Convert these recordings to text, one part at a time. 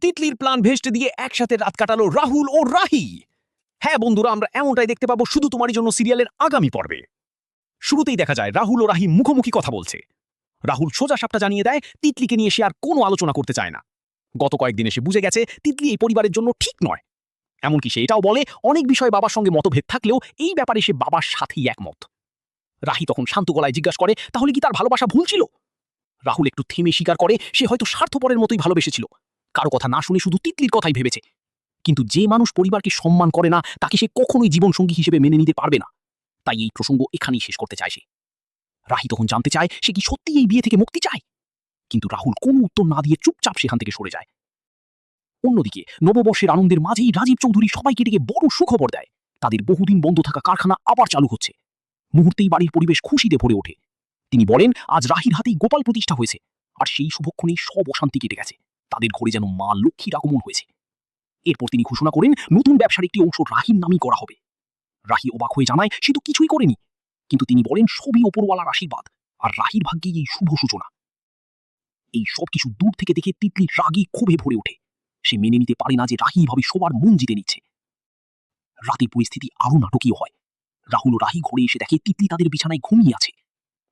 তিতলির প্ল্যান ভেস্তে দিয়ে একসাথে রাত কাটালো রাহুল ও রাহি। হ্যাঁ বন্ধুরা, আমরা এমনটাই দেখতে পাবো শুধু তোমারই জন্য সিরিয়ালের আগামী পর্বে। শুরুতেই দেখা যায় রাহুল ও রাহি মুখোমুখি কথা বলছে। রাহুল সোজা সাপটা জানিয়ে দেয় তিতলিকে নিয়ে সে আর কোনো আলোচনা করতে চায় না। গত কয়েকদিনে সে বুঝে গেছে তিতলি এই পরিবারের জন্য ঠিক নয়। এমনকি সে এটাও বলে অনেক বিষয়ে বাবার সঙ্গে মতভেদ থাকলেও এই ব্যাপারে সে বাবার সাথেই একমত। রাহি তখন শান্ত গলায় জিজ্ঞাসা করে তাহলে কি তার ভালোবাসা ভুল ছিল? রাহুল একটু থেমে স্বীকার করে সে হয়তো স্বার্থপরের মতোই ভালোবেসেছিল, কারো কথা না শুনে শুধু তিতলির কথাই ভেবেছে। কিন্তু যে মানুষ পরিবারকে সম্মান করে না তাকে সে কখনোই জীবনসঙ্গী হিসেবে মেনে নিতে পারবে না। তাই এই প্রসঙ্গ এখানেই শেষ করতে চায় সে। রাহি তখন জানতে চায় সে কি সত্যি এই বিয়ে থেকে মুক্তি চায়, কিন্তু রাহুল কোনো উত্তর না দিয়ে চুপচাপ সেখান থেকে সরে যায়। অন্যদিকে নববর্ষের আনন্দের মাঝেই রাজীব চৌধুরী সবাইকে ডেকে বড় সুখবর দেয়, তাদের বহুদিন বন্ধ থাকা কারখানা আবার চালু হচ্ছে। মুহূর্তেই বাড়ির পরিবেশ খুশিতে ভরে ওঠে। তিনি বলেন আজ রাহির হাতেই গোপাল প্রতিষ্ঠা হয়েছে, আর সেই শুভক্ষণেই সব অশান্তি কেটে গেছে। তাদের ঘরে যেন মা লক্ষ্মীর আগমন হয়েছে। এরপর তিনি ঘোষণা করেন নতুন ব্যবসার একটি অংশ রাহির নামই করা হবে। রাহি অবাক হয়ে জানায় সে তো কিছুই করেনি, কিন্তু তিনি বলেন সবই ওপরওয়ালার আশীর্বাদ, আর রাহির ভাগ্যে এই শুভ সূচনা। এই সব কিছু দূর থেকে দেখে তিতলি রাগী ক্ষোভে ভরে ওঠে। সে মেনে নিতে পারে না যে রাহি এভাবে সবার মন জিতে নিচ্ছে। রাতের পরিস্থিতি আরো নাটকীয় হয়। রাহুল ও রাহি ঘরে এসে দেখে তিতলি তাদের বিছানায় ঘুমিয়ে আছে।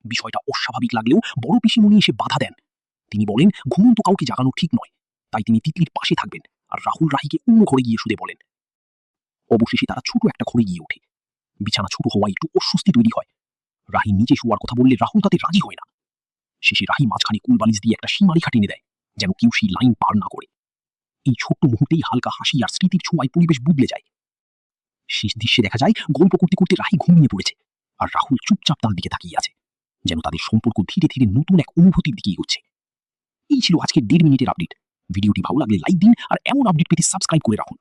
বিষয়টা অস্বাভাবিক লাগলেও বড় পিসিমণি এসে বাধা দেন। তিনি বলেন ঘুমন্ত কাউকে জাগানো ঠিক নয়, তাই তিনি তিতলির পাশে থাকবেন, আর রাহুল রাহিকে অন্য ঘরে গিয়ে শুতে বলেন। অবশেষে তারা ছোট একটা ঘরে গিয়ে ওঠে। বিছানা ছোট হওয়ায় একটু অস্বস্তি তৈরি হয়। রাহি নিজে শোয়ার কথা বললে রাহুল তাতে রাজি হয় না। শেষে রাহি মাঝখানে কুলবালিশ দিয়ে একটা সীমারেখা টেনে দেয়, যেন কেউ সেই লাইন পার না করে। এই ছোট্ট মুহূর্তেই হালকা হাসি আর স্মৃতির ছোঁয়ায় পরিবেশ বদলে যায়। শেষ দৃশ্যে দেখা যায় গল্প করতে করতে রাহি ঘুমিয়ে পড়েছে, আর রাহুল চুপচাপ তার দিকে তাকিয়ে আছে, যেন তাদের সম্পর্ক ধীরে ধীরে নতুন এক অনুভূতির দিকে এগোচ্ছে। এই ছিল আজকের 1.5 মিনিটের আপডেট। ভিডিওটি ভালো লাগলে লাইক দিন, আর এমন আপডেট পেতে সাবস্ক্রাইব করে রাখুন।